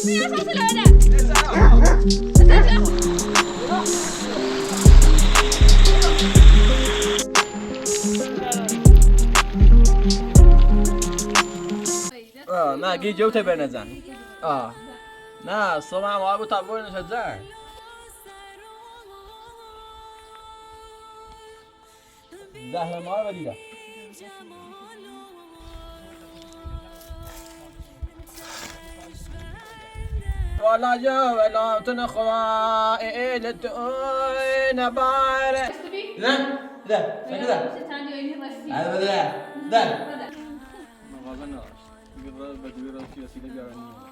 نه گی جو تبر نزن نه صبح هم آب و تبر نشد زن زهر مار بدیده والله جو ولا تنخوا إلت نبار لا لا لا هذا لا مغازه نداشت بدوی را سیاسی لگرانی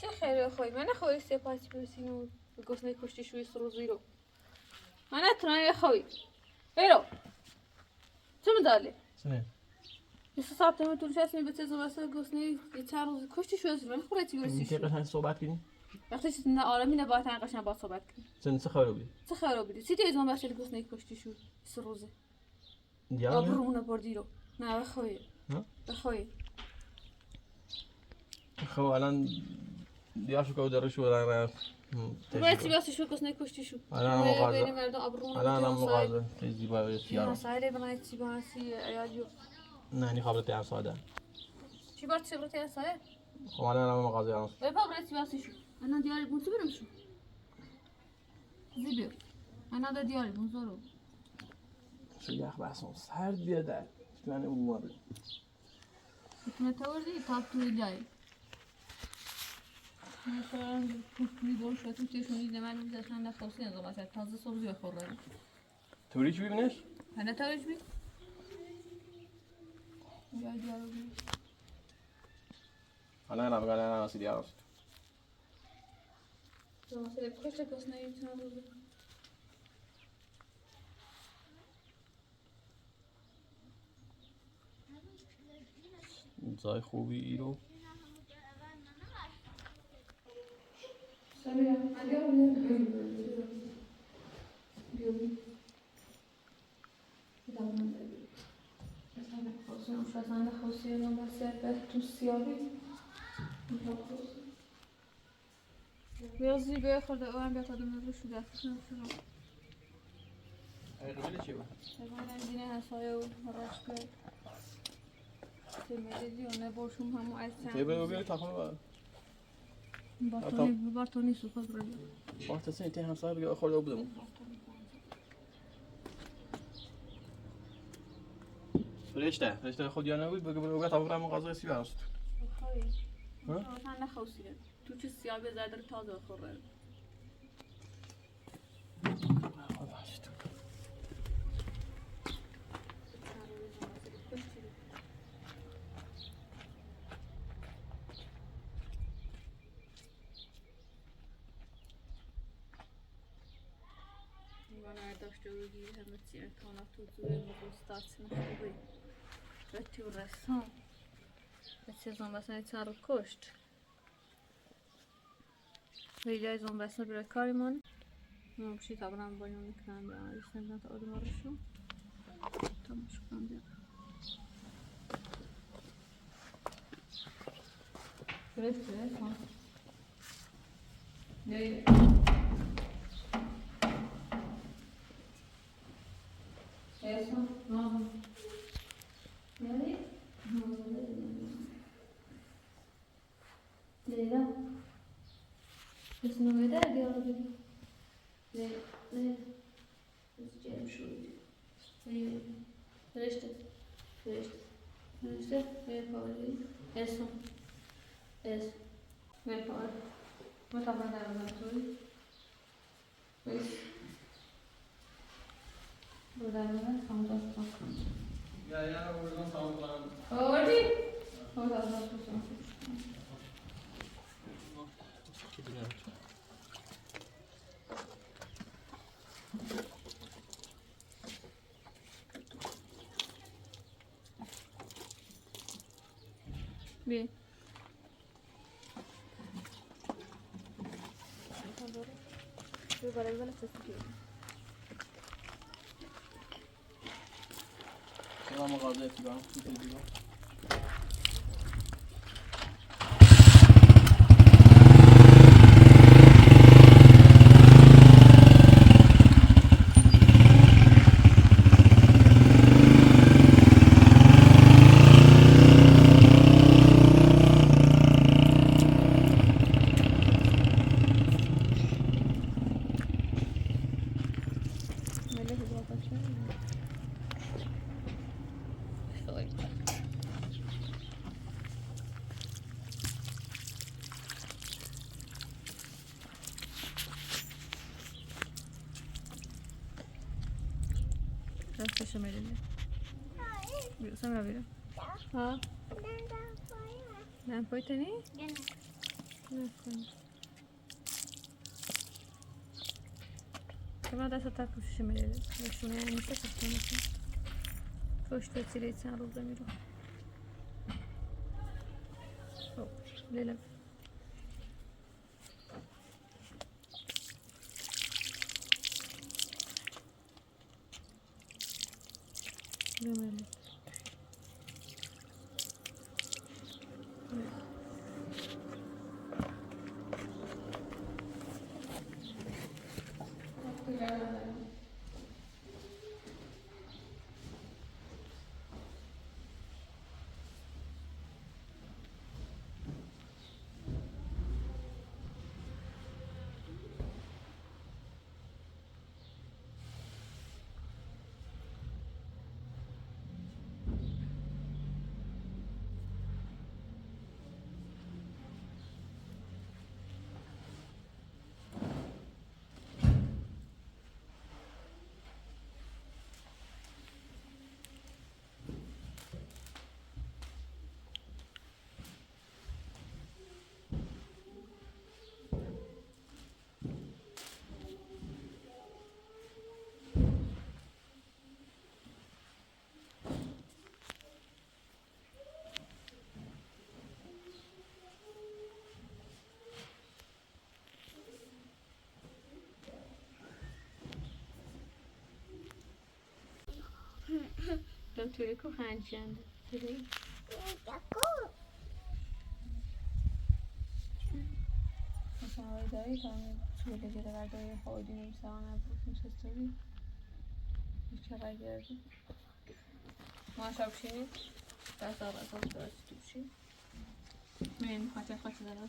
چه خیلی خوی من خوی سپاسی برسینو گوسنه کشتی شوی سروزی رو من اترای خوی برو چه مدالی سنه یه ساعت هم طول شد می بتزم واسه گوسنه یه چند روز کشتی شوی من خوری چی برسی شو قشنگ صحبت کنیم وقتی چیز نه آرامی نه باید قشنگ با صحبت کنیم سن چه خبر بودی چه خبر بودی چی دیدم واسه گوسنه کشتی شو سروزه دیگه آبرومون بردی رو نه بخوی بخوی خب الان دیاشو که داره شو دارن باید چی واسه شو گوسنه کشتی شو الان مغازه بین مردم آبرومون الان مغازه تیزی با سیارم سایره بنای چی باسی ایاجو نه نی خبرت هم ساده چی باید چه برات سایه خب الان مغازه هم به پابرت چی واسه شو انا دیاری بونتو برم شو زیبه انا دا دیاری بونتو رو شو یخ بسون سرد بیاده من اون مورد میتونه توردی تاب توی جایی مثلا توی گل شد تو چشمونی زمان روز اصلا نخواستی از آقا شد تازه صبحی بخوره توری چی ببینش؟ هنه تاریش بی؟ جای دیارو بی الان هم بگن الان اصلی هست تو مثلا کجا کس نهی چند روزه زای خوبی ای رو سمیه اگه بیا بیا مثلا خواستم شدن خواستی من بس به تو سیاهی بیا زیبه خورده او هم بیاد آدم رو شده اصلا قبیله چی بود؟ من دینه هسای و راش کرد تیمه و نباشم همو از تیبه بگیری تاخم بارتونی سوپا برده وقت سنی تی همسایه بگه خورده بودم فرشته خود یا نبود بگه بگه تا برم مغازه سی هست مثلا نخواسته تو چه سیاه به زدر تازه خوره من داشت رو گیر همه چی امکانات تو زوی مقصد نخوبی رتی و رسام به چه زنبسنه چار کشت ویجای زنبسنه برای کاری من بشی تا برام باید میکنم بیان ایستن تا آدم آرشو تا مشکلم بیان فرشته ها نه eso no ¿Nadie? No, Leyla. Esna mı der diyor abi? Le. Cem şuydu. Ferişte. Ferişte. Ferişte. Ferişte. Eso. Eso. Mejor. No está mandando tú. Pues. Buradan sonra sonra. Ya buradan sağlıklan. Orada. Orada sonra. Bien. Selam ağabey efendim. Tutuyor. Rastlaşa Melili. Sama biro. Ha. Nem folytani? Nem. Kama da sata kushi Melili. Nashuna yani se sakana. Pošto cijeli can roz zamiro. Oh, Lila. Melili. Natuurlijk kochając się. Mesela öyle tane söylediler vardı holding sana bu sesleri hiç haber geldi. Maşa bir şey biraz daha bir şey. Benim kaçı da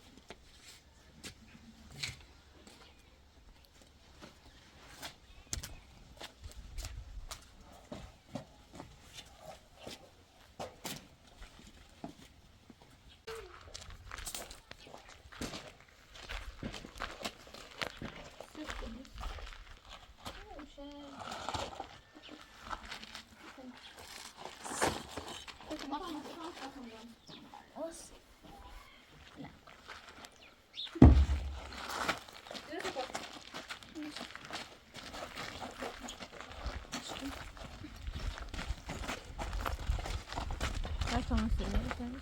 Tamam söyleyeyim.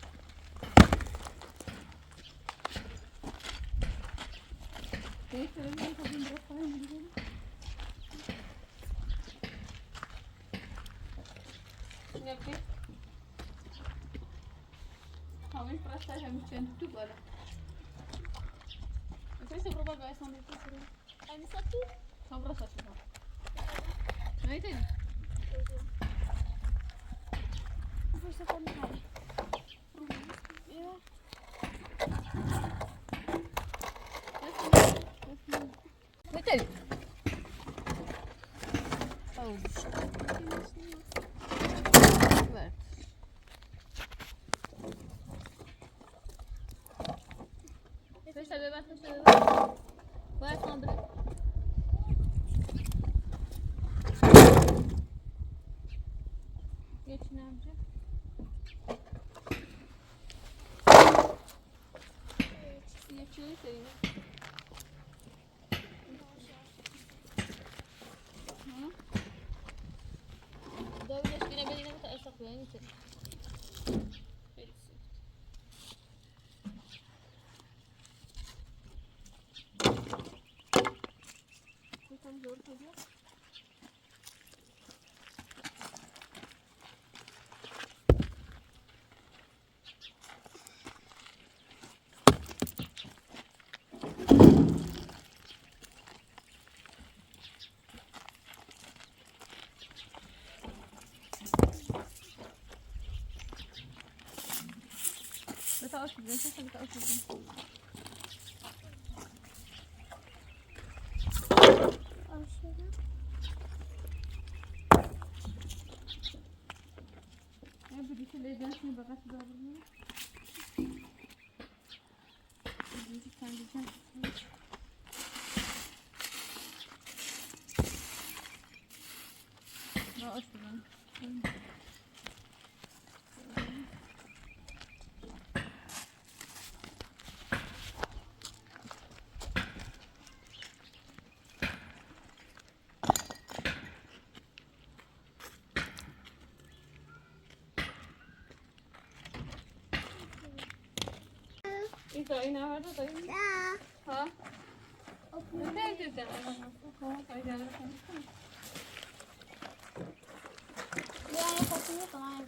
Okey. Tamam, просто я мечтаю тупо. Если пробовать, сам не писаю. А не сату? Сам просто сату. Знаете? Просто там не. Знаете? نمیشه یه چیزی داریم داویدش بینه بدینه تا اشاق بیانی تری خیلی سیفت میتونم زور کجا بتاعش بدين شو بتاعش بدين يا بدي كل إجازة بقى تدورني بدي كان بيجان ما أشوفه إذا أنا هذا طيب ها لا جدا ها طيب أنا بیانی خواستیم کنم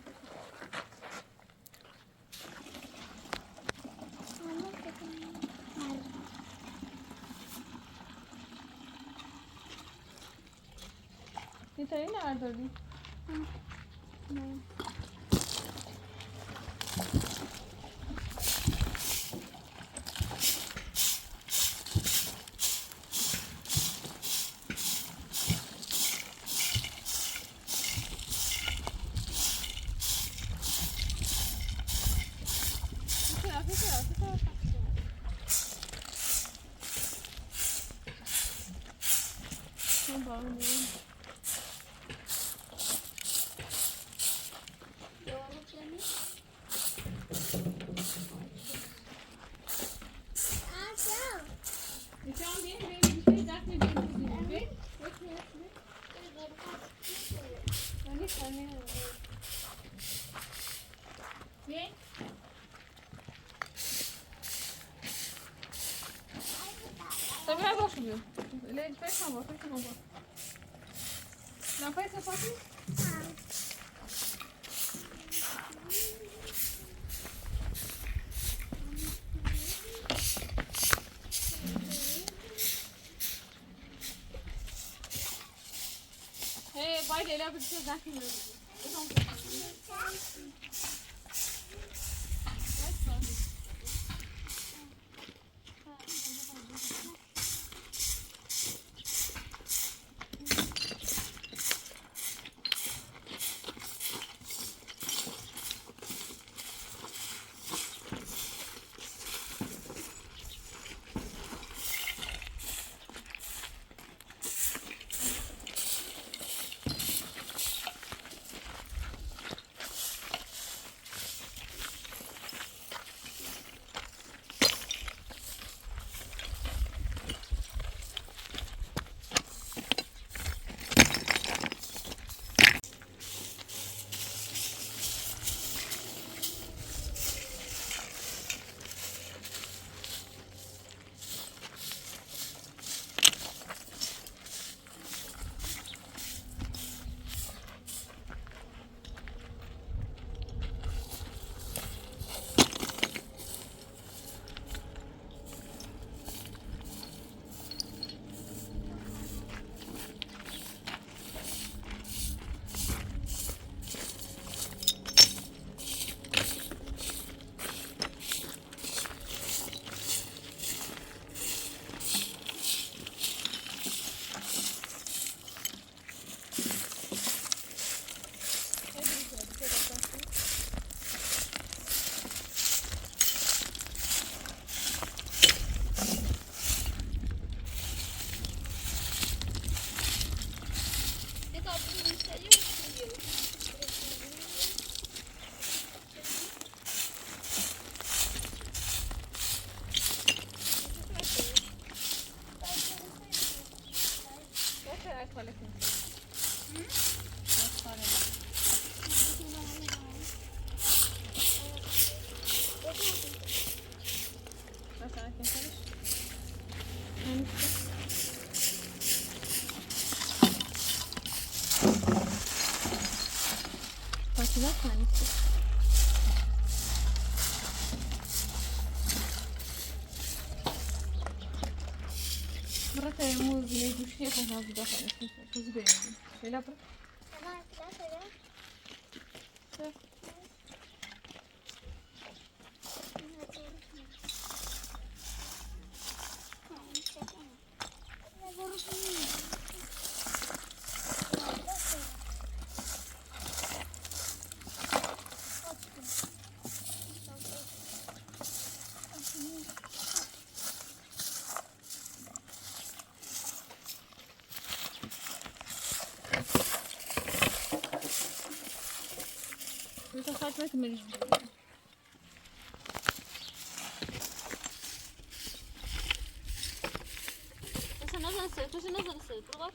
إنت أين أردولي طب هاي باش بيو ليش فيش ما باش ما باش لا فيش فاطمة هي بايدة لا بتصير ذاكي فاطمه کنید مرات موز میگوشی خب ما بوده کنید خوز بریم بلا برو انت فاطمه تمريش بس نزل السيد برغب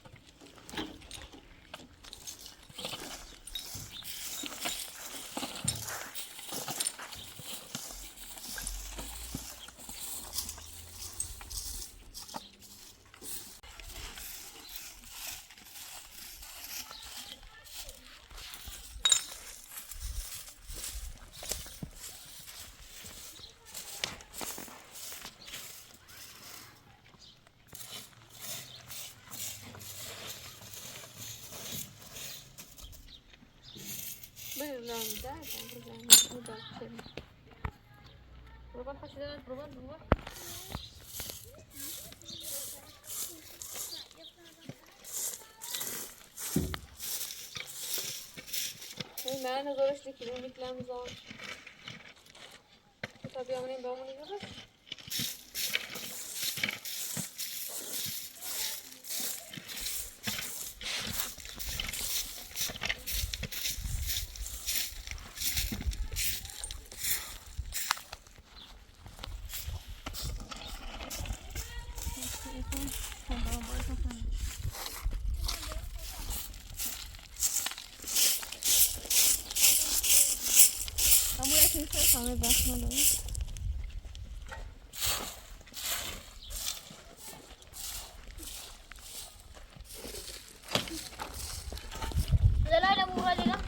برغب حشدات برغب ما نظرش لك اليوم كلام زون طب يومين بامون يجرب همه بس نداره دلالة مغلقة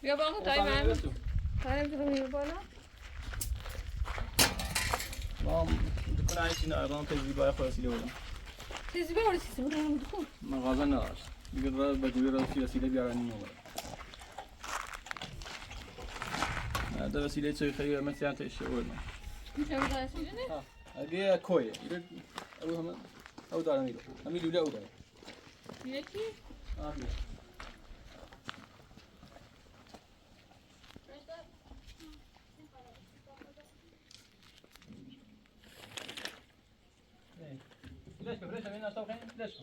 بیا با اون تای من تایم تو بالا ما دکون عایشین آرام تجربه خاصی لولم چیزی به ورسی می‌کنم دکون مغازه نداشت دیگه راه بجوری راه سیاسی بیارن نمی‌آورد هذا وسيلة شيء خير مثلا تشوفه میشه بذارش اینجا اگه کویه او هم او دارم میگم همین لوله او داره یکی آره ليش كبرت من أصلا خين ليش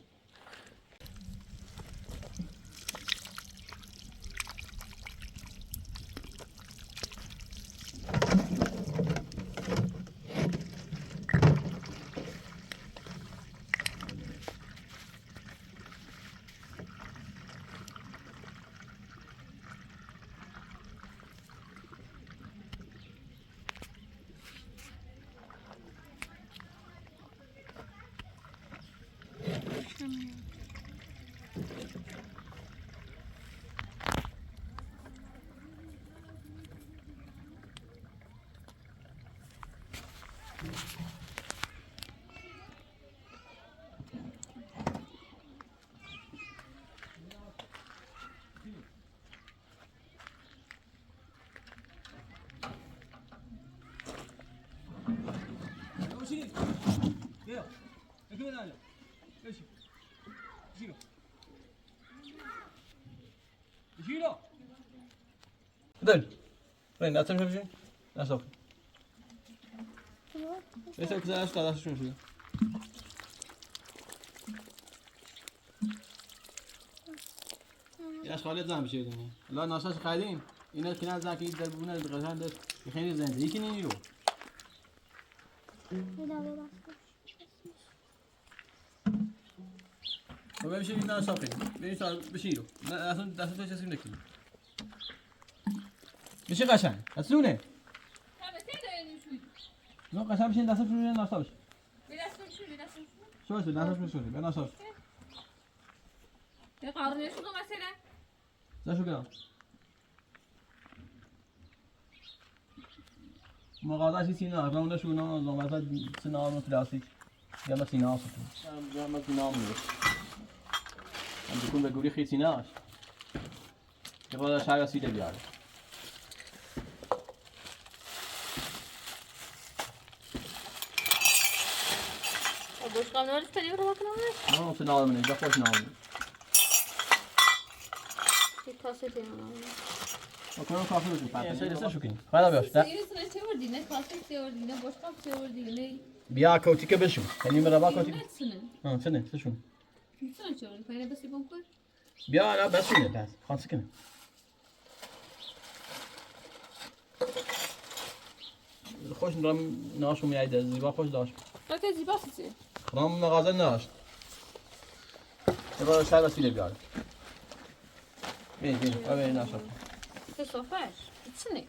بدانه بشی شیلو شیلو بدل بریم نتونیم بشیم نصاف بسیار کسی هست دستشون شده یه اشغالت زن بشه دنیا لا ناشاش خریدیم اینا که نه زن که در بونه قشنگ داشت خیلی زنده یکی نمیرو و بشه این ناشاف کنیم بریم بشیرو نه اصلا دست تو چیزی نکنی بشه قشنگ اصلونه نه قشنگ بشین دستش رو ناشاف بشه شو شو دستش بشه به ناشاف یه قارنش رو مثلا زاشو کنم مقاداش سینا راوند شونا زومات سینا نو کلاسیک یا ما سینا اصلا یا ما سینا میشه هم بکن به گوری خیلی سیناش که باید شاید سیده بیاره باش قام نورس پنیر رو بکنم نه سینا منه جا خوش نامه یک کاسه دیدم بکنم کافی بشه پس سیده شو کنی خدا بیاش ده سیریس چه وردی نه کاسه چه وردی نه باش قام چه وردی نه بیا کوتی که بشو یعنی مربا کوتی نتسنن سنه سشون نتسنن چه وردی پایین بسی بمکن بیا نه بسونه بس خاص کنه خوش نرم ناش میاد زیبا خوش داشت تو زیبا سیسی رام مغازه ناشت یه شاید سیده بیاره بین بین ناشت تو صافش نتسنی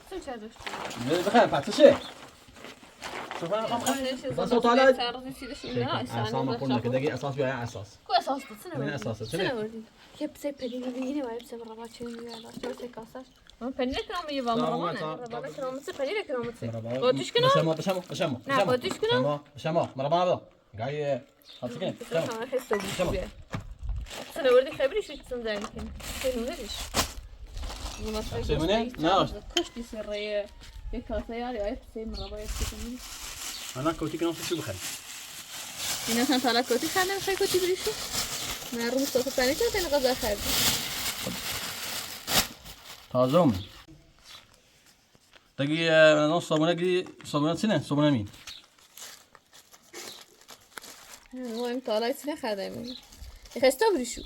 تو چه داشتی بخیر پاتشه شوفان رقم بس طالع اساس خورده که دیگه اساس بیای اساس کو اساس نتسنه این اساس چه وردی یه بس پنیر بگیری و بس مربا چه میاد چه بس کاسه من پنیر کنم یه وام مربا کنم مثل پنیر کنم مثل باتش کنم بشم نه باتش کنم بشم مربا بده گاي خاص کنه انا حس بيه انا وردي خبري شو تصنع يمكن شنو ندريش سيمونه ناش كشتي سريه يكاسياري اي سي مربا يكتمني انا كنت كنا شو بخير اینا كان طالع كوتي خلنا مش كوتي بريشو ما روز تو ثاني كان غدا خارج تازم تجي نص صابونه سنه صابونه مين المهم طالع سنه خدمي يخستو بريشو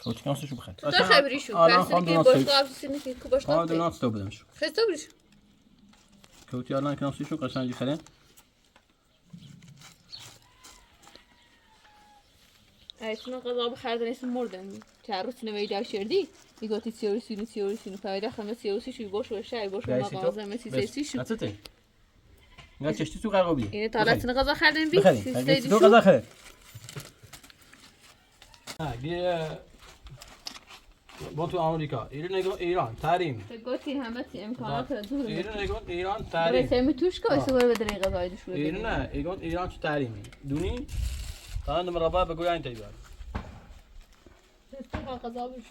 كنت كنا شو بخير تو خبری شو بس دیگه باش قبل سینی که باش اه قبل دونات تو بدمش خستو بريشو كنت الان كنا شو قشنگ خلين ایشون قضا بخردن اسم مردن چه روز نمیده شردی میگوتی سیوری فایده خمس سیوری شو باش و شای باش و مغازه مثل سی شو حتته نه چشتی تو قرار بیه اینه طالعتن قضا خردن بی بخریم تو قضا خرید با تو آمریکا ایران تحریم گوتی همه امکانات دور ایران تحریم برای توش که سوار به طریقه زاید شو ایران تو تحریمی دونی تا مربا بگوی این تیار تو قضا بشو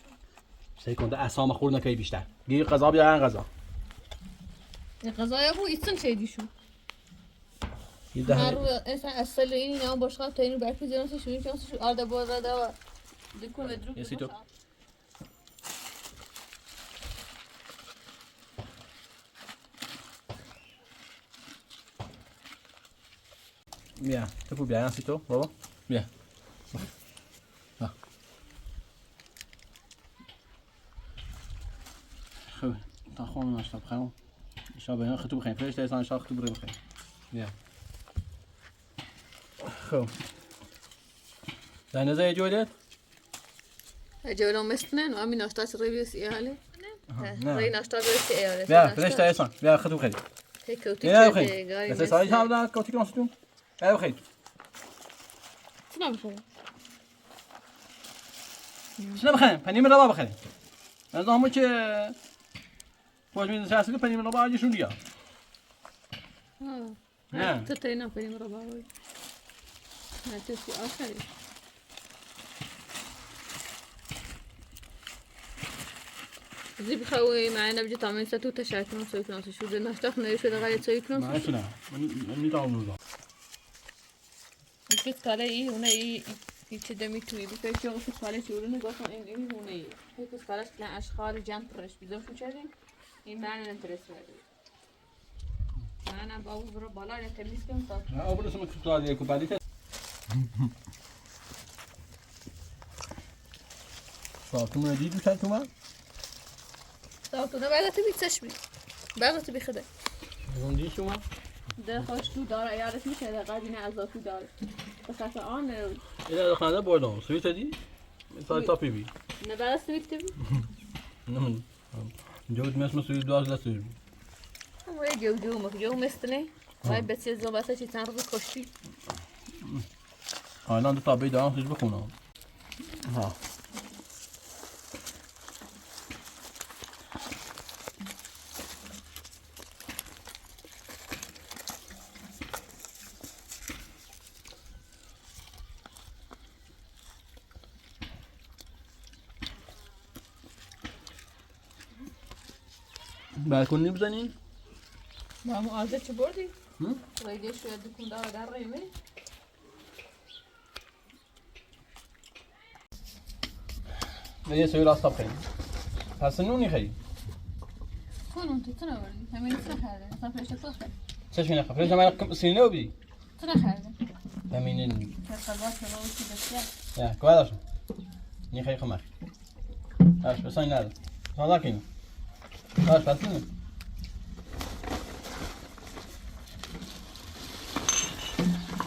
سعی کن اسام خورد نکنی بیشتر گیر قضا بیا این قضا این قضا بو ایتون چیدی شو یه ده رو اصلا اصل اینی نه باش قبل تا اینو برفی زیرانش شو این که شو آردا بودا دا دکون درو یه سیتو بیا تو بیا این سیتو بابا بیا خب تا خون ناشتا بخوام شب اینا خطو بخیم فرشته ایسان شاخ خطو بریم بخیم بیا خب در نظر یه جویدت؟ جولان مثلن و امی ناشتاش ریویس ایاله نه ری ناشتا بیس ایاله بیا فرشته ایسان بیا خطو بخیم هیکوتی بیا چه بخیم گاری بس سایه هم دارد کوتی کنم ستون بیا بخیم چنا بخیر شنو بخیم پنیر مربا بخیم از همون که پاش می‌دونی سرسکو پنیر مربا آجیشون دیگه نه تو تینا پنیر مربا وای نه تو سی آخری زي بخوي معنا بجي طعمين ساتو تشعت نص يكون شو بدنا نشتغل نيش ولا غاية تسوي كنوس ما شنو من تعاون Üç skala iyi, ona iyi hiç demiyor. Bir şey yok, üç skala çuğunu götürün iyi, ona iyi. Üç skala şklan aşkar jantırış bizim şu çeşit. این من انترست کرده منم با اون برو بالا یا تمیز کنم تا نه آب رسم که تو عادیه کوپالی تست ساعتون ندید میشن تو من؟ ساعتونه بعدت بیتش بی بعدت بیخده اون دی شما؟ ده خوش تو داره یادت میشه ده قدینه از تو داره بخاطر آن اینا خانه بردم سویت دی؟ مثال تاپی بی نه بعد سویت بی نه جود مثل سویت دو از لسویت بی همه جو مستنه وای بچه زباسه چی چند روز کشتی الان دو تابعی دارم سویت بخونم ها بالکن نمیزنین؟ ما معارضه چه بردی؟ رایده شاید دکون داره در ریمه یه سوی راست خیلی پس نونی خیلی کنون تو نوردی همین چه خرده اصلا فرشته تو خرده چش می‌نخوام فرش من سینه بی تو نخرده همین فرقات شما چی بسیار یا کواداش نی خیلی خمر اش بسای نده حالا کینو اش پس نه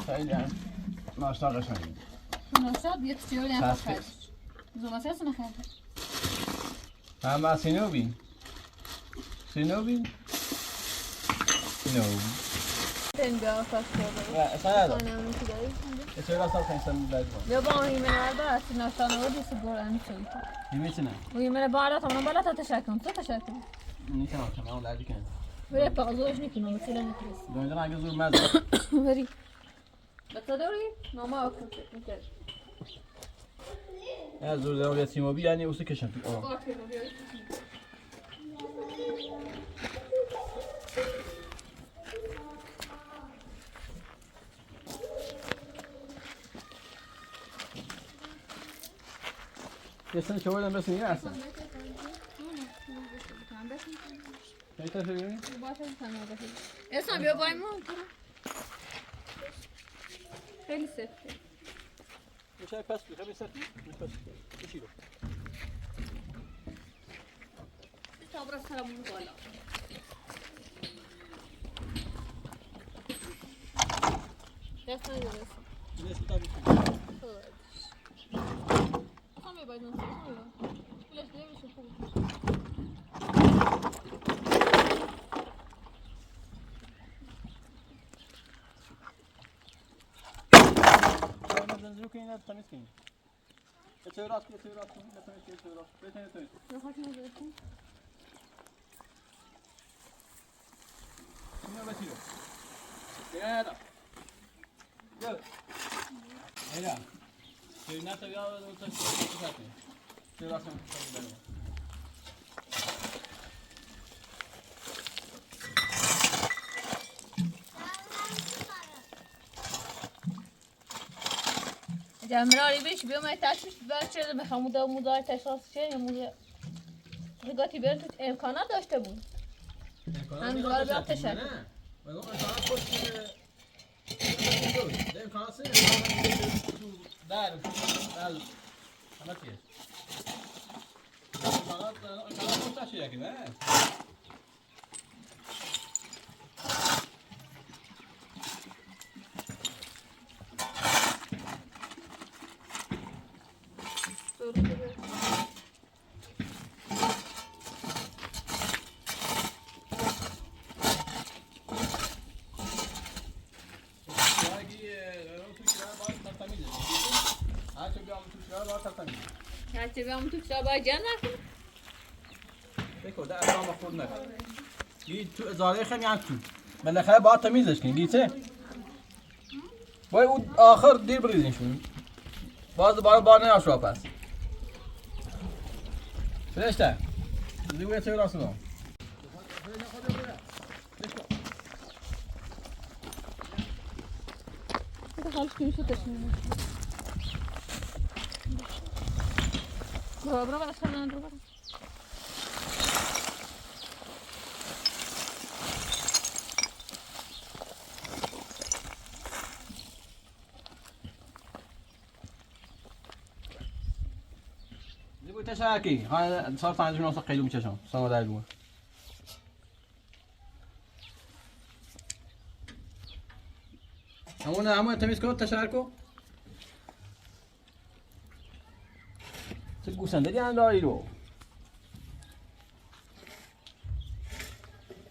خیلی ناشتا قشنگه ناشتا بیت چیو نه خرده زوماسه سن خرده هم سینه بی سینه بی نو تنگا فاست کرده اصلا نده خانه اونی که داری چه راست خیلی سن بعد بیا با اون ایمن اردا اصلا ناشتا نوردی سگور امی چویی می‌چنه و ایمن بالا تا من بالا تا تشکم تو تشکم نیستم که من لازم کنم بره پازوش نیکنم مثلا نکرس دنیا اگه زور مزه بری بتداری ماما اکرم میکرد از زور دارم تیموبی یعنی اوست کشم تو آه یه سن چهارم بس نیست اصلا چه تا شدی؟ اصلا بیا بای ما خیلی سفته میشه پس بخوام سفت پس بشیرو صبر سلامون بالا دست نده اینش تا بشی خواهم باید نسیم بلش نمیشه خوب زنجیرو که اینا تمیز کنیم چه راست چه راست چه راست بتونید نخواهی نزدیکم اینو بشیرو بیاید گل اینا نه تا بیا دو تا چه راست می‌کنی جمراری بیش بیام ای تشویش بر چه میخوام مدار تشخیص چه یا موزه رگاتی بر تو امکانات داشته بود هم دوباره بیام تشکر نه من اون امکانات خوش که امکانات سه تو در همه چیه امکانات خوش تشکیه که نه هرچه بیام تو شبای جن نکن بکن ده اصلا مفروض نکن گید تو ازاره خیلی هم تو بالاخره باید تمیزش کنی گید چه؟ باید اون آخر دیر بریزینشون باز دوباره بار نیاشوا پس فرشته دیگه چه راست دارم حالش که میشه تشنیم برو برش کنن برو زیبوی تشارکی ها صار تنجون واسه قیلو میچشم سلام در گوه همون تمیز کن تشارکو چه گوسنده انداری رو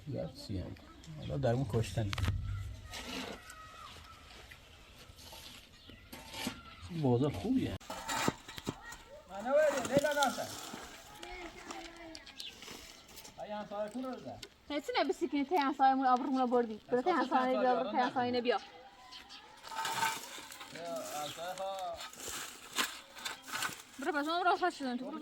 یاد سیان حالا درمون کشتن بازار خوبیه من نویدیم لیلا ناسه های همسایه کن رو ده هیچی نبیسی که تی همسایمون آبرومون بردی برای تی همسایه بیا برای تی همسایه بیا برو بس ما برو خوش شدن تو برو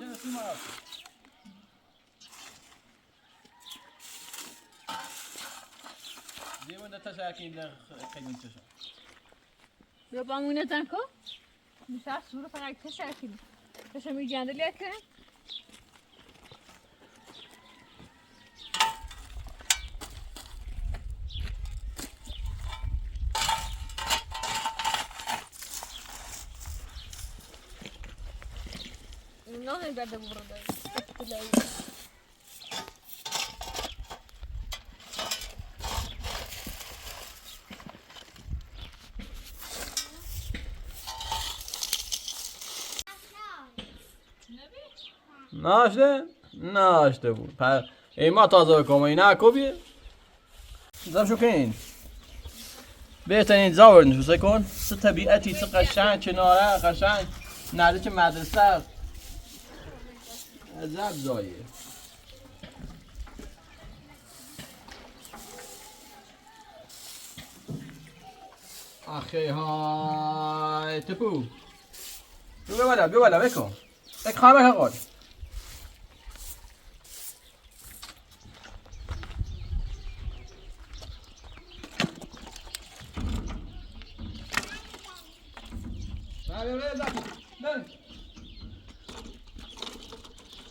دیوان تشارکی در خیلی چشم بیا با همون نزن کن میشه سورو فقط تشارکی تشم میگنده لیکن نه نگرده برده ناشته بود ای ما تازه بکنم اینا کبیه زم شو کن بهترین زاور نشوسه کن چه طبیعتی چه قشنگ چه ناره قشنگ نرده چه مدرسه عجب زایه آخی های تپو بیا بالا بکن یک خواهم بکن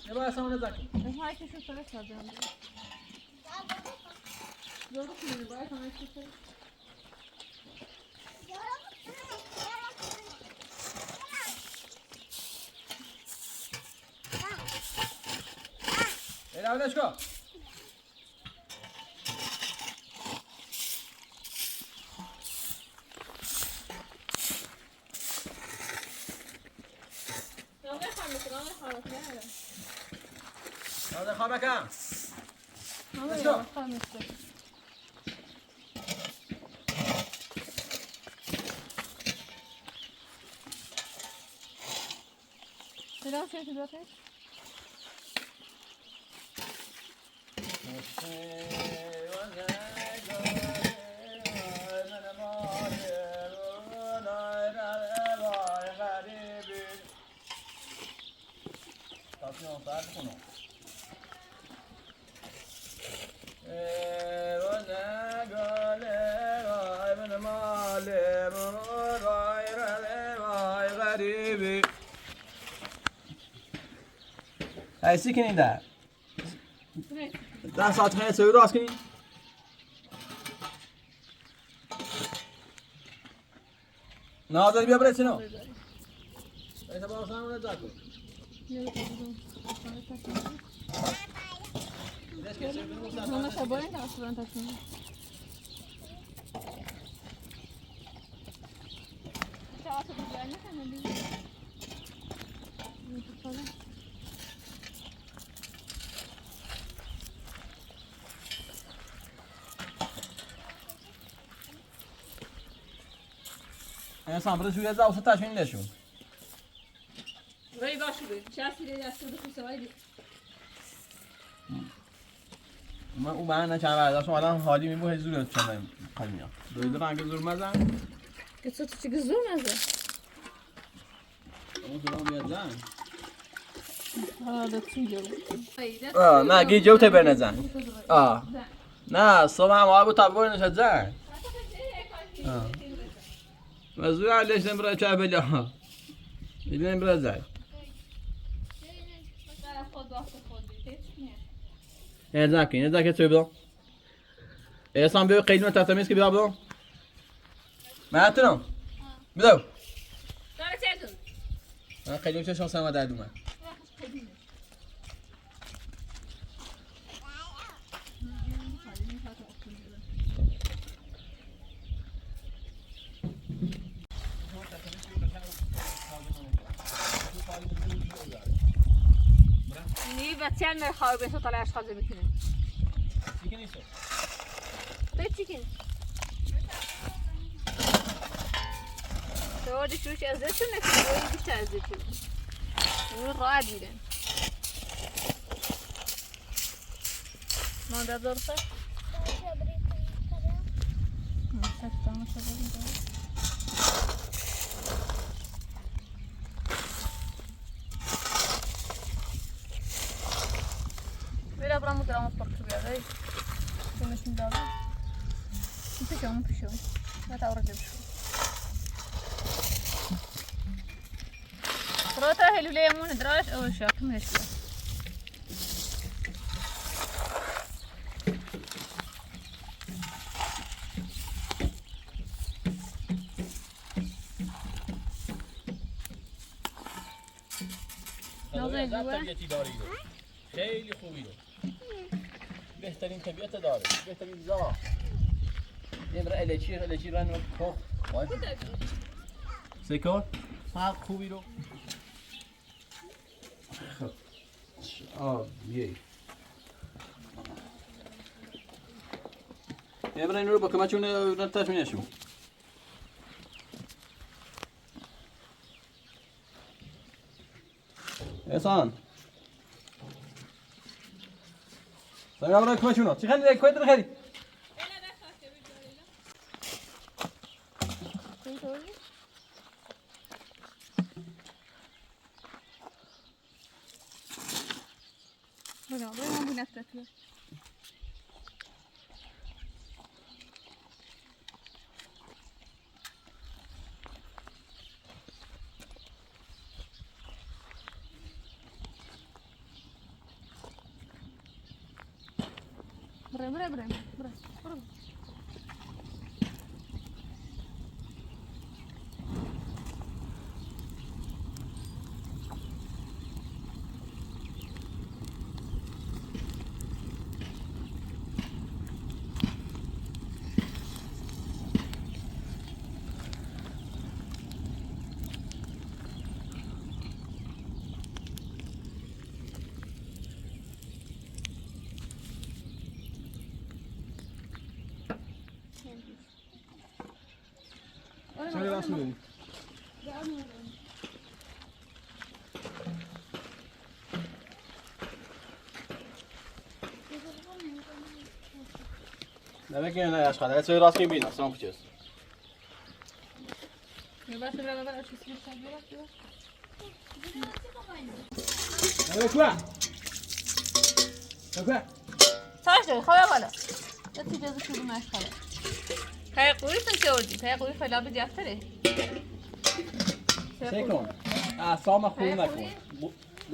یه باید سامانه زکی های که شو سره سازم زورو کنید باید همه شو سره اینا بودش کن نازه خواه بکن بشکن صدا چه تو داته؟ ایسی کنین در 10 ساعت خیلی سوی راست کنین نازل بیا برای چنو ایسا با سامونه جا کن همه شبایی که اصلا تشمیم چه آسا بگیرنی کنه دیگه این سامبره شویه زا اوسا تشمیم نشون ولی باشه بید چه اصیله دسته بخوصه وایدی من او من چند برداشتم الان حالی میبوه زور چند خالی میام دویده رنگ زور مزن که تو چی زور نزد اون زورم بیاد زن ده چی جو نه گی جو تبر نزن نه صبح هم آگو تا بور نشد زن مزوع ليش نمرة شعب ها اللي نمرة زعل يا زاكي تسوي بدو يا صام بيو قيدنا تاتميس كي بيابو ما عتنا بدو أنا قيدنا شو شانس ما دادو ما بچه‌ها میخواد به تو طالع اشخاص میکنه. چیکنی شو. به چیکن. تو دیشوش از دستون نکنی بیشتر از دستون. اون راه دیدن. ما دادر سه. Mira para mostrar uma porta verde aí. Temos que dar. Um puxão. Vai estar hora de puxar. Pronto, ele lemon دراش أول شيء كم نشوي. خیلی خوبی رو بهترین طبیعت داره بهترین زا امرا الچی رن و خب سکار ها خوبی رو خب بیایی امرا این رو با کمچون تشمینشون احسان سلام علیکم شما چی خیلی کویت رو خیلی برا. چرا راست می‌بینی؟ نه بگی نه اشخاص چرا راست می‌بینی اصلا چیز تاش داری خواه بالا دستی جزو شروع مشخاله تای قوی سن چوردی تای قوی خیلی آبی دیفتره سکون اعصام خوب نکن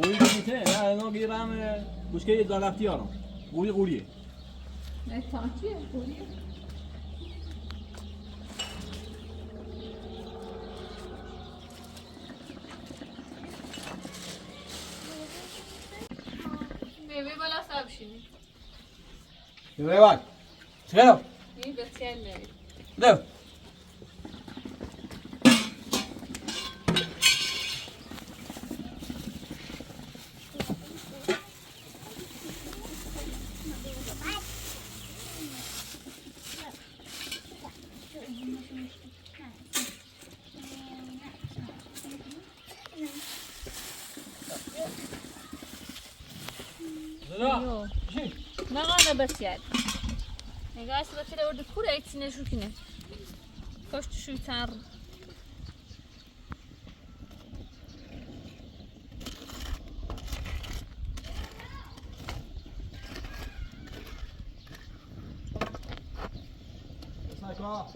قوی دیگه نه اینا گیرم مشکلی دانفتی آرم قویه نه تانچیه قویه میوه بالا ساب شینی میوه بای چرا؟ این بسیار میوه دو نه قانه بسیار نگاه است بچه دارد کوره ایتی نشو کنه کاشت شوی تر سایکا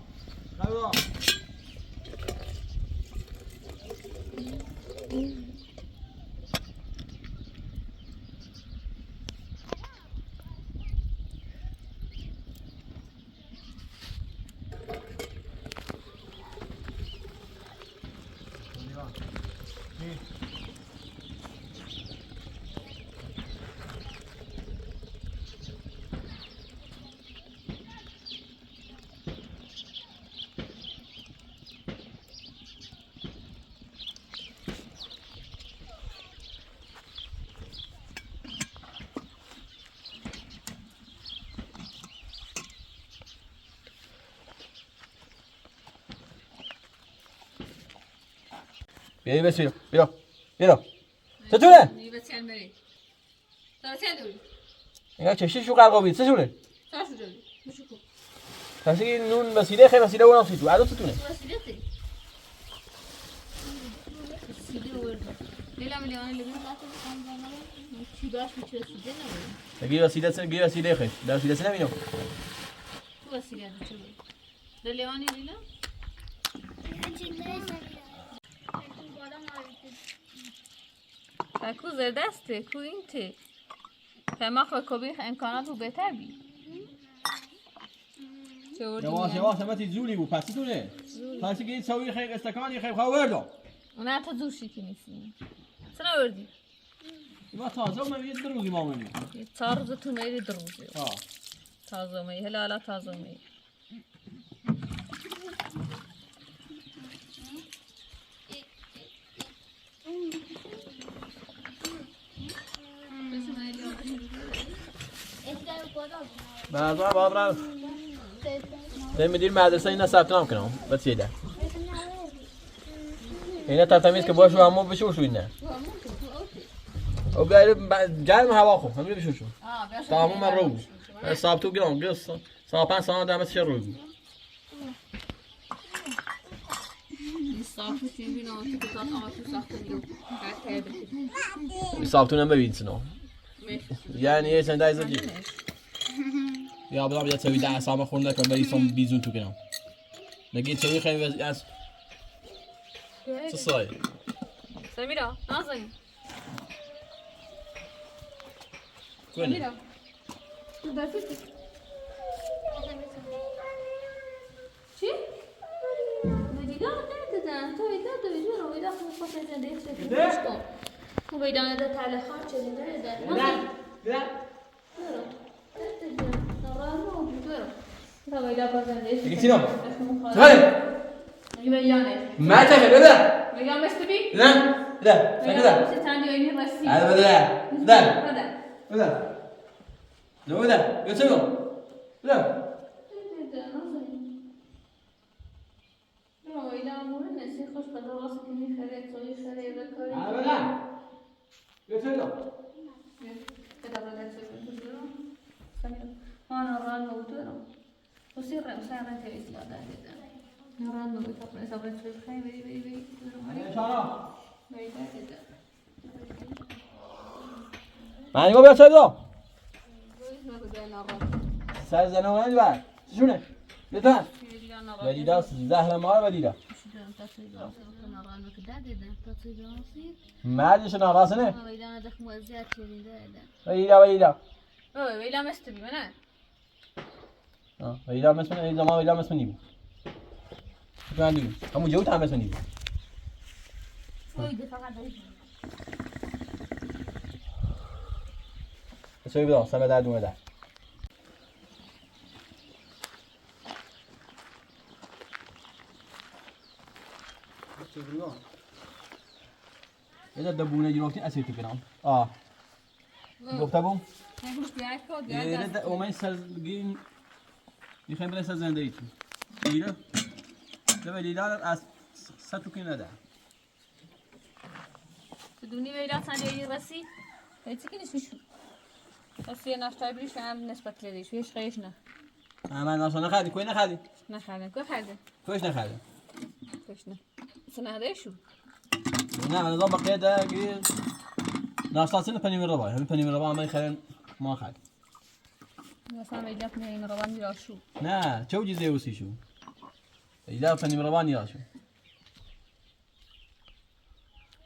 بیا بس بیا چطوره؟ بچه‌ام بری. چه دوری؟ اینا چشی شو قلقابی چطوره؟ چاشو دوری. میشکو. کسی نون وسیله خیلی وسیله اونم سیتو عدو چطوره؟ وسیله تی. وسیله ورد. لیلا میلیون لیلا خواستم بزنم چی باش میشه رسیده نبود. گی وسیله خیلی در وسیله سه نمی‌نو تو وسیله چه بود؟ لیوانی لیلا؟ کو زردسته کو این تی. فما خو کوبی امکانات رو بهتر بی. یواش ما تی زولی بود پس چطوره؟ پس که سوی خیلی استکانی خیلی خواهردو اونا تا زوشی که نیستی. چرا وردی؟ ما تازه ما یه دروزی ما می‌بینیم. چهار روز تو میری دروزی. آه. تازه می هلا تازه می. بعد ما بابرام تم مدیر مدرسه اینا ثبت نام کنم وسیله اینا تمیز که باشو همون بشوشو اینا او بیاید گرم هوا خو همین بشوشو تمام من رو ثبتو گرام گس صاحب سان دامت شروع بود صافی چی بینم که تو آمد تو ساخته نیو بعد تابل ثبتو نمی‌بینید سنو یعنی یه چند دایز دیگه یا بدم یه سوی ده سام خورده که بریسم بیزون تو کنم نگید سوی خیلی از چه سای سمیرا نازنین کنی تو دستی چی؟ ویدیو ندادن تو ویدیو رو ویدیو خوب پس زنده شد خوب ویدیو نداد تعلیق خارج شدیم نه دیگه چی نام؟ چه؟ ما تخیل بده. میگم مستبی؟ نه بده. میگم چه تانی اینی رسی. بده. یه چه نام؟ بده. یه چه نام؟ أنا رانو ودورو وصير رأي تبي لا ده أنا رانو بيتقبل صبرت في الخير بي شارا. بي معنی ما بیا چه دو؟ سر زنه اونم دیگر چونه؟ بیتن؟ ولی دست زهر مار ولی دا مردش ناراضه نه؟ ولی دا ویلا مستبی منه ولی دا مثل این زمان ولی دا مثل نیو چه اندی؟ همون جوت هم مثل نیو چه بیدم سمه در دونه در یه دبونه جنوبتی اسیر تو کنم گفته بوم نگوش بیای کد یه اومای سرگین میخوایم برای زنده ای تو دیره ده لیدار از ستو کنه ده دونی ویلا سنجی رسی هیچی که نیست میشو رسی ناشتای بریش هم نسبت لیدیش هیچ خیش نه من ناشتا نخردی کوی نخردی نخردن که خرده کویش نخردی کویش نه سنهده شو نه من نظام بقیه ده گیر ناشتا سن پنی مربا همین پنی مربا من خیلی ما خرد مثلا ویلا پنی مربا میرا شو نه چه وجی زیوسی شو ویلا پنی مربا نیا شو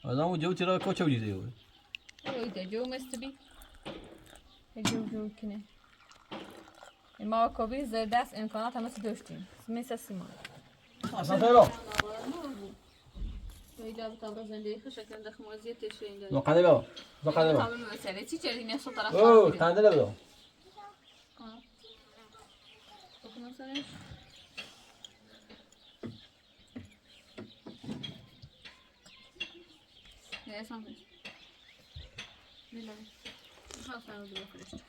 آدمو جو تیرا کو چه وجی زیو ویدا جو مستبی جو کنه ما کوبی زدست امکانات همه داشتیم مثل سیمان اصلا فعلا ویدا بطور زندگی خوش شکل دخمازی تشرین داره نقده بابا نقده بابا قبل مسئله چی چرا این صوت طرف اوه تنده بابا نه سامش میلاد خلاص انا بدي افرش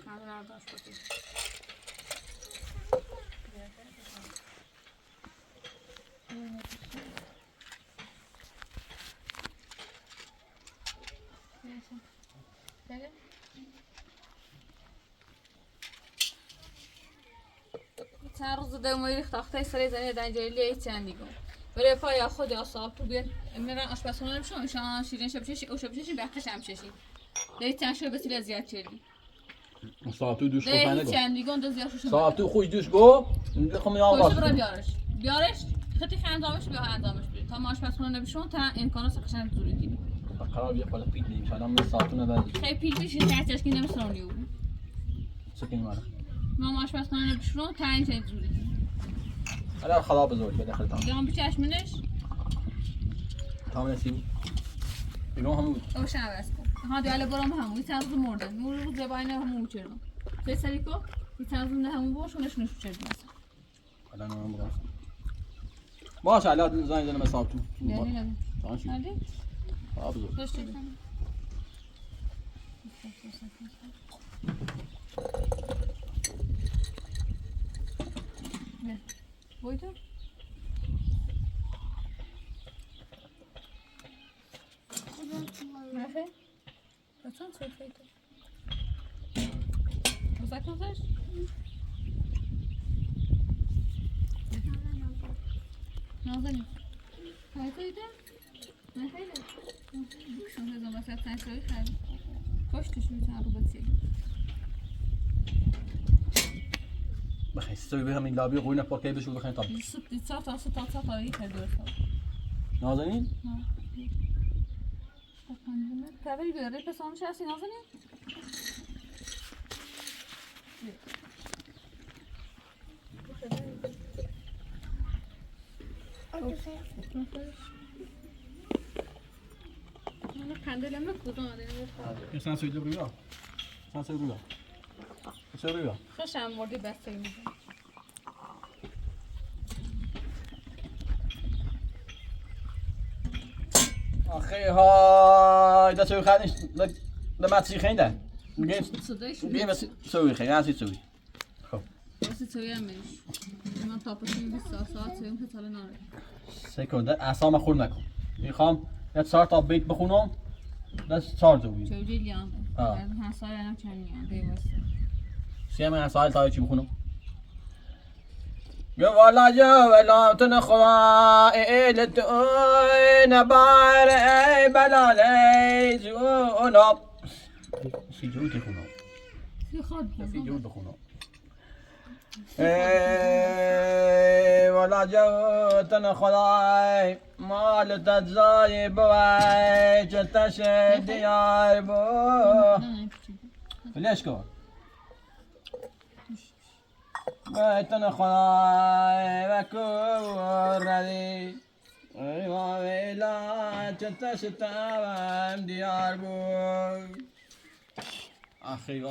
كاميرا باش بطيء بله. چند روز دومایی تاخته سری زنی دنجری لیه چند دیگه. برای پای خود آساب تو بیاد میرن آشپزخونه نمیشون شان شیرین شبچشی او شبچشی بخش همچشی. لیه چند شب بسیار زیاد چیلی. ساعتو دوش کو لیه پنده چند دیگه اون دو زیاد شوشم. ساعتو خوش دوش کو خب میام خوش برای راست بیارش خیلی خندامش بیا اندامش بیا تا ما آشپزخونه نمیشون تا امکانات قشنگ زوری کنی. قرار بیا بالا پیت نمیشه الان من ساعتو نبردی خیلی پیلش خرچش کی نمیسرونیو. سکین مال ما آشپزخونه نمیشون تا این چه زوری کنی. الان خراب زود بداخل تا دیگه هم بچشمنش. تمام نسیم اینا هم بود او شنوست کن. ها دیاله برام همون چند روز مردن. روز زباینه همون چرا. سه سری کو. چند روز نه همون باشونش نشوچه مثلا. الان هم راست باشه الان زنگ زنم ساعتو نه تمام شد هادی خراب زود داشتی نه بویدو نه بچه‌ها چه فایده واسه کوزش نازنین فایده نه خیلی شون هزار واسه تنشوی خیلی کاشتش میتونم رو بسیاری بخیر سوی بهم این لابی قوی نپار که بشو بخیر طب ست تا ای کرد درست نازنین کاری بیاره پسامش هستی نازنین Pendeleme kudum adayım. Sen söyle buraya. Sen söyle buraya. Söyle buraya. خوشم مردی بسته میزن آخه های dat zo gaat is dat maakt zich geen daar. Geen wat zo geen ja zit zo. Goed. واسه توی هم میش من تاپشون 20 ساعت تویم که سال ناره Zeker dat اعصاب خورد نکن. میخوام یه 4 تا بیت بخونم. Dat is 4 zo. چوجی لیان هر سال هم چند میان دیواسته سیم اعصاب تا چی بخونم. يا ولا جا ولا تنخوا إلت نبار أي بلالي جونا في جود خنا في جود خنا ولا جا تنخوا مال تجزاي بواي جتش ديار بو ليش كور بيتنا خلاي وكور ردي ويلا جتش تاوام ديار بو أخي